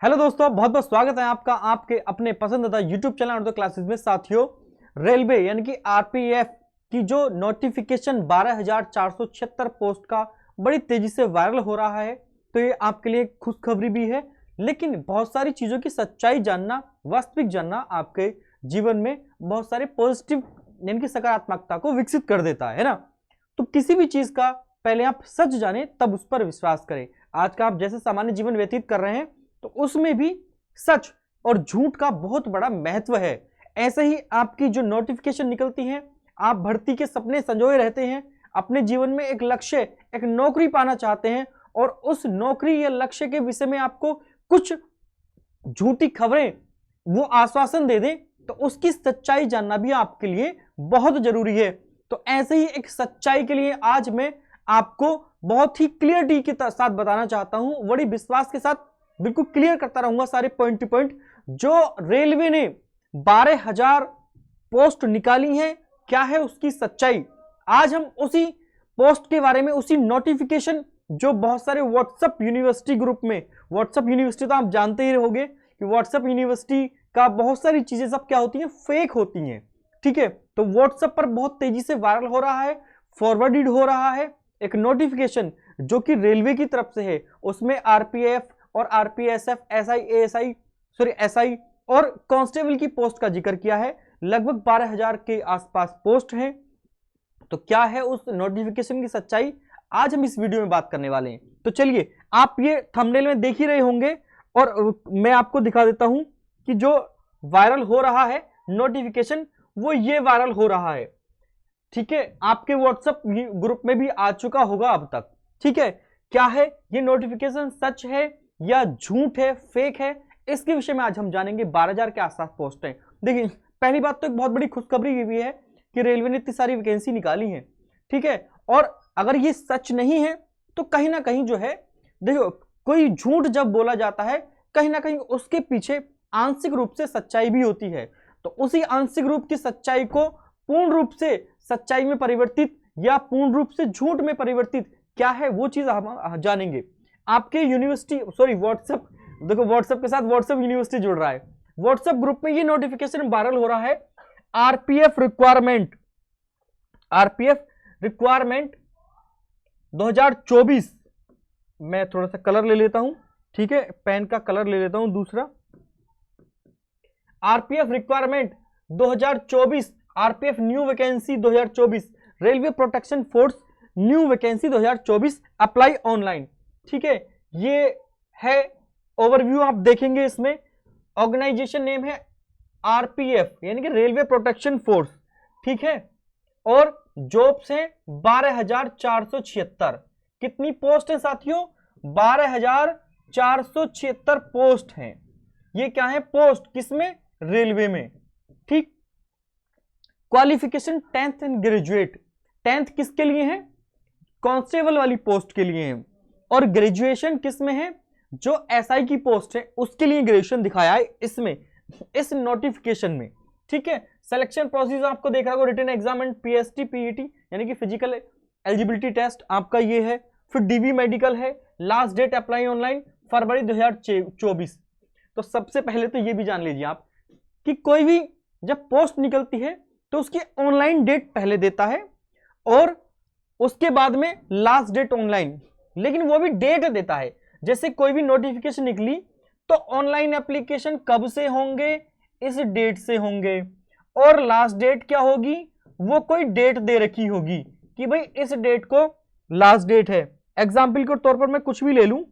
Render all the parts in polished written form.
Hello दोस्तों, बहुत बहुत स्वागत है आपका आपके अपने पसंदीदा यूट्यूब चैनल उर्दू क्लासेस में। साथियों, रेलवे यानी कि आरपीएफ की जो नोटिफिकेशन 12,476 पोस्ट का बड़ी तेजी से वायरल हो रहा है, तो ये आपके लिए खुशखबरी भी है। लेकिन बहुत सारी चीज़ों की सच्चाई जानना, वास्तविक जानना आपके जीवन में बहुत सारे पॉजिटिव यानी कि सकारात्मकता को विकसित कर देता है ना। तो किसी भी चीज़ का पहले आप सच जाने तब उस पर विश्वास करें। आज का आप जैसे सामान्य जीवन व्यतीत कर रहे हैं तो उसमें भी सच और झूठ का बहुत बड़ा महत्व है। ऐसे ही आपकी जो नोटिफिकेशन निकलती है, आप भर्ती के सपने संजोए रहते हैं, अपने जीवन में एक लक्ष्य, एक नौकरी पाना चाहते हैं और उस नौकरी या लक्ष्य के विषय में आपको कुछ झूठी खबरें वो आश्वासन दे दें, तो उसकी सच्चाई जानना भी आपके लिए बहुत जरूरी है। तो ऐसे ही एक सच्चाई के लिए आज मैं आपको बहुत ही क्लियरिटी के साथ बताना चाहता हूं, बड़ी विश्वास के साथ बिल्कुल क्लियर करता रहूंगा सारे पॉइंट टू पॉइंट। जो रेलवे ने 12,000 पोस्ट निकाली हैं, क्या है उसकी सच्चाई, आज हम उसी पोस्ट के बारे में, उसी नोटिफिकेशन जो बहुत सारे व्हाट्सएप यूनिवर्सिटी ग्रुप में, व्हाट्सएप यूनिवर्सिटी तो आप जानते ही होंगे कि व्हाट्सएप यूनिवर्सिटी का बहुत सारी चीजें सब क्या होती हैं, फेक होती हैं। ठीक है, तो व्हाट्सएप पर बहुत तेजी से वायरल हो रहा है, फॉरवर्डेड हो रहा है एक नोटिफिकेशन जो कि रेलवे की तरफ से है। उसमें आरपीएफ और आरपीएसएफ, एसआई और कांस्टेबल की पोस्ट का जिक्र किया है। लगभग 12,000 के आसपास पोस्ट हैं। तो क्या है उस नोटिफिकेशन की सच्चाई, आज हम इस वीडियो में बात करने वाले हैं। तो चलिए, आप ये थंबनेल में देख ही रहे होंगे और मैं आपको दिखा देता हूं कि जो वायरल हो रहा है नोटिफिकेशन, वो ये वायरल हो रहा है। ठीक है, आपके व्हाट्सएप ग्रुप में भी आ चुका होगा अब तक। ठीक है, क्या है ये नोटिफिकेशन, सच है या झूठ है, फेक है, इसके विषय में आज हम जानेंगे। 12,000 के आसपास पोस्ट है। देखिए, पहली बात तो एक बहुत बड़ी खुशखबरी ये भी है कि रेलवे ने इतनी सारी वैकेंसी निकाली है। ठीक है, और अगर ये सच नहीं है तो कहीं ना कहीं जो है, देखो, कोई झूठ जब बोला जाता है कहीं ना कहीं उसके पीछे आंशिक रूप से सच्चाई भी होती है। तो उसी आंशिक रूप की सच्चाई को पूर्ण रूप से सच्चाई में परिवर्तित या पूर्ण रूप से झूठ में परिवर्तित क्या है, वो चीज हम जानेंगे। आपके यूनिवर्सिटी, सॉरी व्हाट्सएप, देखो व्हाट्सएप के साथ व्हाट्सएप यूनिवर्सिटी जुड़ रहा है। व्हाट्सएप ग्रुप में ये नोटिफिकेशन वायरल हो रहा है। RPF requirement 2024। मैं थोड़ा सा कलर ले लेता हूं, ठीक है, पेन का कलर ले लेता हूं दूसरा। RPF requirement 2024, RPF new vacancy 2024, railway protection force new vacancy 2024, apply online. ठीक है, ये है ओवरव्यू, आप देखेंगे इसमें ऑर्गेनाइजेशन नेम है आरपीएफ यानी कि रेलवे प्रोटेक्शन फोर्स। ठीक है, और जॉब्स हैं 12,476। कितनी पोस्ट है साथियों, 12,476 पोस्ट हैं। ये क्या है पोस्ट, किसमें, रेलवे में। ठीक, qualification 10th and graduate. 10th किसके लिए है, कांस्टेबल वाली पोस्ट के लिए है, और ग्रेजुएशन किस में है, जो एसआई की पोस्ट है उसके लिए ग्रेजुएशन दिखाया है इसमें, इस नोटिफिकेशन में। ठीक है, सिलेक्शन प्रोसीजर आपको देख रहा होगा, written exam and PST PET यानी कि फिजिकल एलिजिबिलिटी टेस्ट आपका ये है, फिर डीवी मेडिकल है। Last date apply online February 2024। तो सबसे पहले तो ये भी जान लीजिए आप कि कोई भी जब पोस्ट निकलती है तो उसकी ऑनलाइन डेट पहले देता है और उसके बाद में लास्ट डेट ऑनलाइन, लेकिन वो भी डेट देता है। जैसे कोई भी नोटिफिकेशन निकली तो ऑनलाइन एप्लीकेशन कब से होंगे, इस डेट से होंगे, और लास्ट डेट क्या होगी, वो कोई डेट दे रखी होगी कि भाई इस डेट को लास्ट डेट है। एग्जाम्पल के तौर पर मैं कुछ भी ले लूं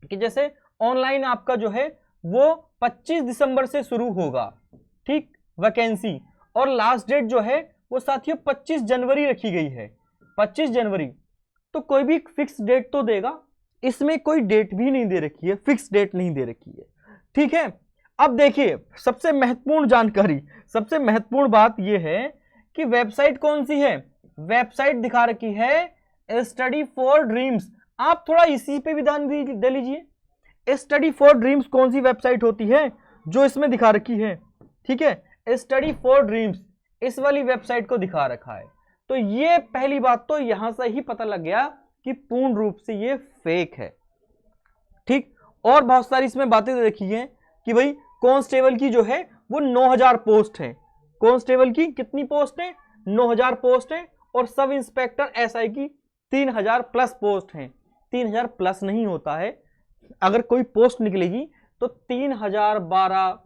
कि जैसे ऑनलाइन आपका जो है वो 25 दिसंबर से शुरू होगा, ठीक, वैकेंसी, और लास्ट डेट जो है वो साथियों 25 जनवरी रखी गई है, 25 जनवरी। तो कोई भी फिक्स डेट तो देगा, इसमें कोई डेट भी नहीं दे रखी है, फिक्स डेट नहीं दे रखी है। ठीक है, अब देखिए सबसे महत्वपूर्ण जानकारी, सबसे महत्वपूर्ण बात यह है कि वेबसाइट कौन सी है। वेबसाइट दिखा रखी है स्टडी फॉर ड्रीम्स। आप थोड़ा इसी पे भी ध्यान दे लीजिए। स्टडी फॉर ड्रीम्स कौन सी वेबसाइट होती है जो इसमें दिखा रखी है, ठीक है, स्टडी फॉर ड्रीम्स, इस वाली वेबसाइट को दिखा रखा है। तो ये पहली बात तो यहां से ही पता लग गया कि पूर्ण रूप से ये फेक है। ठीक, और बहुत सारी इसमें बातें देखी हैं कि भाई कांस्टेबल की जो है वो 9000 पोस्ट है, कांस्टेबल की कितनी पोस्ट है, 9000 पोस्ट है, और सब इंस्पेक्टर एसआई की 3000 प्लस पोस्ट हैं। 3000 प्लस नहीं होता है, अगर कोई पोस्ट निकलेगी तो 3012,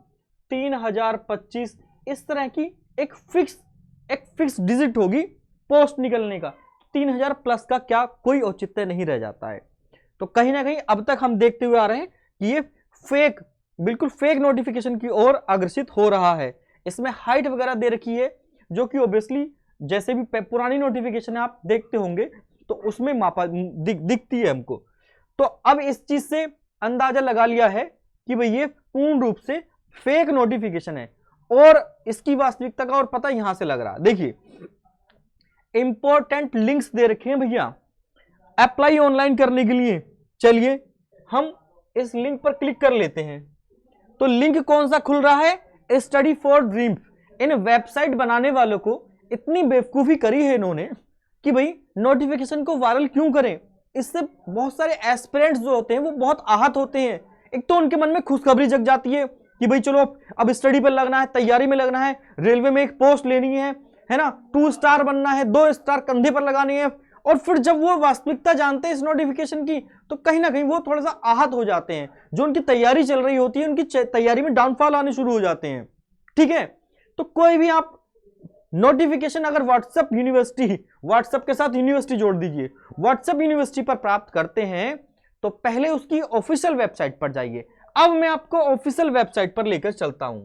3025 इस तरह की एक फिक्स डिजिट होगी पोस्ट निकलने का। 3000 प्लस का क्या कोई औचित्य नहीं रह जाता है। तो कहीं ना कहीं अब तक हम देखते हुए आ रहे हैं कि ये फेक, बिल्कुल फेक नोटिफिकेशन की ओर अग्रसित हो रहा है। इसमें हाइट वगैरह दे रखी है जो कि ऑब्वियसली जैसे भी पुरानी नोटिफिकेशन आप देखते होंगे तो उसमें मापा दिखती है हमको। तो अब इस चीज से अंदाजा लगा लिया है कि भाई ये पूर्ण रूप से फेक नोटिफिकेशन है, और इसकी वास्तविकता का और पता यहां से लग रहा है। देखिए इंपॉर्टेंट लिंक्स दे रखे हैं भैया अप्लाई ऑनलाइन करने के लिए। चलिए हम इस लिंक पर क्लिक कर लेते हैं। तो लिंक कौन सा खुल रहा है, study for dreams. In website बनाने वालों को इतनी बेवकूफी करी है इन्होंने कि भाई नोटिफिकेशन को वायरल क्यों करें। इससे बहुत सारे एस्पिरेंट्स जो होते हैं वो बहुत आहत होते हैं। एक तो उनके मन में खुशखबरी जग जाती है कि भाई चलो अब स्टडी पर लगना है, तैयारी में लगना है, रेलवे में एक पोस्ट लेनी है ना, 2 स्टार बनना है, 2 स्टार कंधे पर लगानी है। और फिर जब वो वास्तविकता जानते हैं इस नोटिफिकेशन की तो कहीं ना कहीं वो थोड़ा सा आहत हो जाते हैं। जो उनकी तैयारी चल रही होती है उनकी तैयारी में डाउनफॉल आने शुरू हो जाते हैं। ठीक है, तो कोई भी आप नोटिफिकेशन अगर व्हाट्सएप यूनिवर्सिटी, व्हाट्सएप के साथ यूनिवर्सिटी जोड़ दीजिए, व्हाट्सएप यूनिवर्सिटी पर प्राप्त करते हैं तो पहले उसकी ऑफिशियल वेबसाइट पर जाइए। अब मैं आपको ऑफिशियल वेबसाइट पर लेकर चलता हूं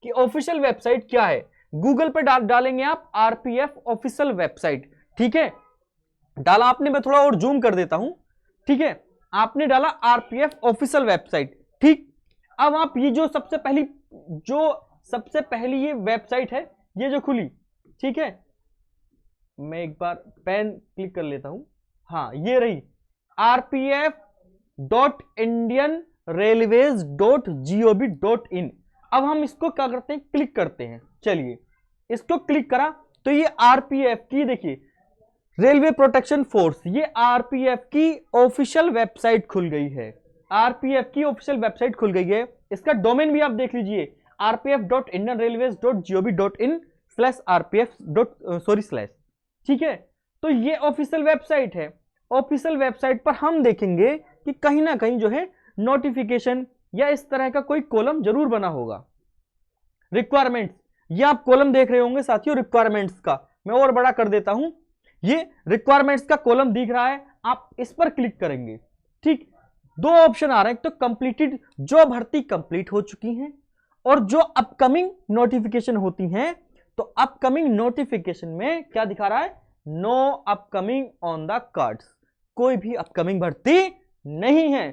कि ऑफिशियल वेबसाइट क्या है। गूगल पर डालेंगे आप आरपीएफ ऑफिशियल वेबसाइट। ठीक है, डाला आपने, मैं थोड़ा और जूम कर देता हूं। ठीक है, आपने डाला आरपीएफ ऑफिशियल वेबसाइट। ठीक, अब आप ये जो सबसे पहली ये वेबसाइट है ये जो खुली, ठीक है, मैं एक बार पेन क्लिक कर लेता हूं। हाँ ये रही rpf.indianrailways.gov.in। अब हम इसको क्या करते हैं, क्लिक करते हैं। चलिए इसको क्लिक करा तो ये आरपीएफ की, देखिए रेलवे प्रोटेक्शन फोर्स, ये आरपीएफ की ऑफिशियल वेबसाइट खुल गई है। आरपीएफ की ऑफिशियल वेबसाइट खुल गई है। इसका डोमेन भी आप देख लीजिए rpf.indianrailways.gov.in/rpf. ठीक है, तो ये ऑफिशियल वेबसाइट है। ऑफिशियल वेबसाइट पर हम देखेंगे कि कहीं ना कहीं जो है नोटिफिकेशन या इस तरह का कोई कॉलम जरूर बना होगा। रिक्वायरमेंट्स, ये आप कॉलम देख रहे होंगे साथियों रिक्वायरमेंट्स का, मैं और बड़ा कर देता हूं। ये रिक्वायरमेंट्स का कॉलम दिख रहा है, आप इस पर क्लिक करेंगे। ठीक, 2 ऑप्शन आ रहे हैं, तो कंप्लीटेड, जो भर्ती कंप्लीट हो चुकी हैं, और जो अपकमिंग नोटिफिकेशन होती हैं। तो अपकमिंग नोटिफिकेशन में क्या दिखा रहा है, no upcoming on the cards, कोई भी अपकमिंग भर्ती नहीं है।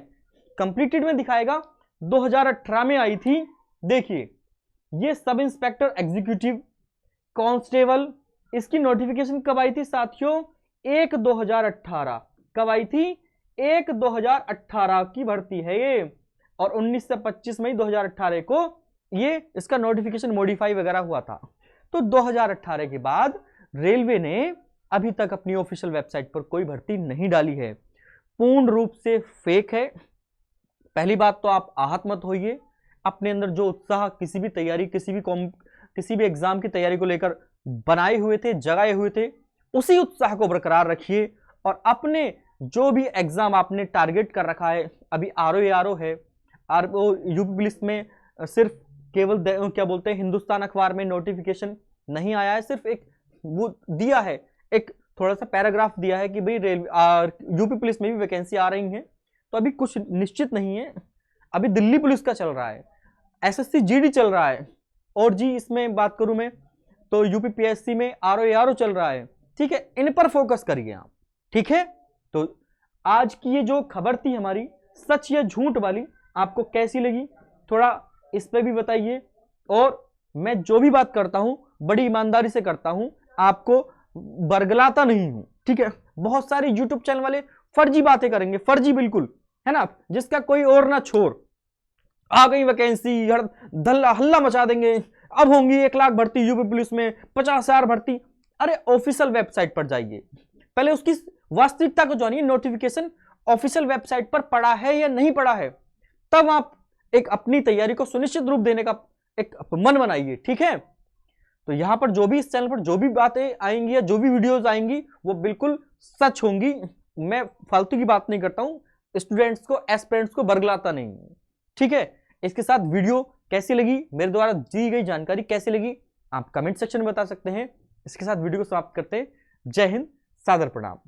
कंप्लीटेड में दिखाएगा 2018 में आई थी। देखिए ये सब इंस्पेक्टर एग्जीक्यूटिव कांस्टेबल, इसकी नोटिफिकेशन कब आई थी साथियों, 1/2018। कब आई थी, 1/2018 की भर्ती है ये, और 19 से 25 मई 2018 को ये इसका नोटिफिकेशन मॉडिफाई वगैरह हुआ था। तो 2018 के बाद रेलवे ने अभी तक अपनी ऑफिशियल वेबसाइट पर कोई भर्ती नहीं डाली है, पूर्ण रूप से फेक है। पहली बात तो आप आहत मत होइए, अपने अंदर जो उत्साह किसी भी तैयारी, किसी भी एग्जाम की तैयारी को लेकर बनाए हुए थे, जगाए हुए थे, उसी उत्साह को बरकरार रखिए। और अपने जो भी एग्जाम आपने टारगेट कर रखा है, अभी आरओ है, यूपी पुलिस में सिर्फ केवल क्या बोलते हैं, हिंदुस्तान अखबार में नोटिफिकेशन नहीं आया है, सिर्फ एक वो दिया है, एक थोड़ा सा पैराग्राफ दिया है कि भाई यूपी पुलिस में भी वैकेंसी आ रही है। तो अभी कुछ निश्चित नहीं है। अभी दिल्ली पुलिस का चल रहा है, एसएससी जीडी चल रहा है, और जी इसमें बात करूं मैं तो यूपी पीएससी में आरओ चल रहा है। ठीक है, इन पर फोकस करिए आप। ठीक है, तो आज की ये जो खबर थी हमारी सच या झूठ वाली, आपको कैसी लगी थोड़ा इस पे भी बताइए। और मैं जो भी बात करता हूं बड़ी ईमानदारी से करता हूं, आपको बरगलाता नहीं हूं। ठीक है, बहुत सारे यूट्यूब चैनल वाले फर्जी बातें करेंगे, फर्जी बिल्कुल, है ना, जिसका कोई और ना छोर, आ गई वैकेंसी, हल्ला मचा देंगे, अब होंगी 1 लाख भर्ती यूपी पुलिस में, 50,000 भर्ती। अरे ऑफिशियल वेबसाइट पर जाइए, पहले उसकी वास्तविकता को जानिए, नोटिफिकेशन ऑफिशियल वेबसाइट पर पड़ा है या नहीं पड़ा है। तब आप एक अपनी तैयारी को सुनिश्चित रूप देने का एक मन बनाइए, ठीक है। तो यहां पर जो भी इस चैनल पर जो भी बातें आएंगी या जो भी वीडियोस आएंगी वो बिल्कुल सच होंगी। मैं फालतू की बात नहीं करता हूं, स्टूडेंट्स को एस्पिरेंट्स को बरगलाता नहीं, ठीक है। इसके साथ वीडियो कैसी लगी, मेरे द्वारा दी गई जानकारी कैसी लगी, आप कमेंट सेक्शन में बता सकते हैं। इसके साथ वीडियो को समाप्त करते हैं। जय हिंद, सादर प्रणाम।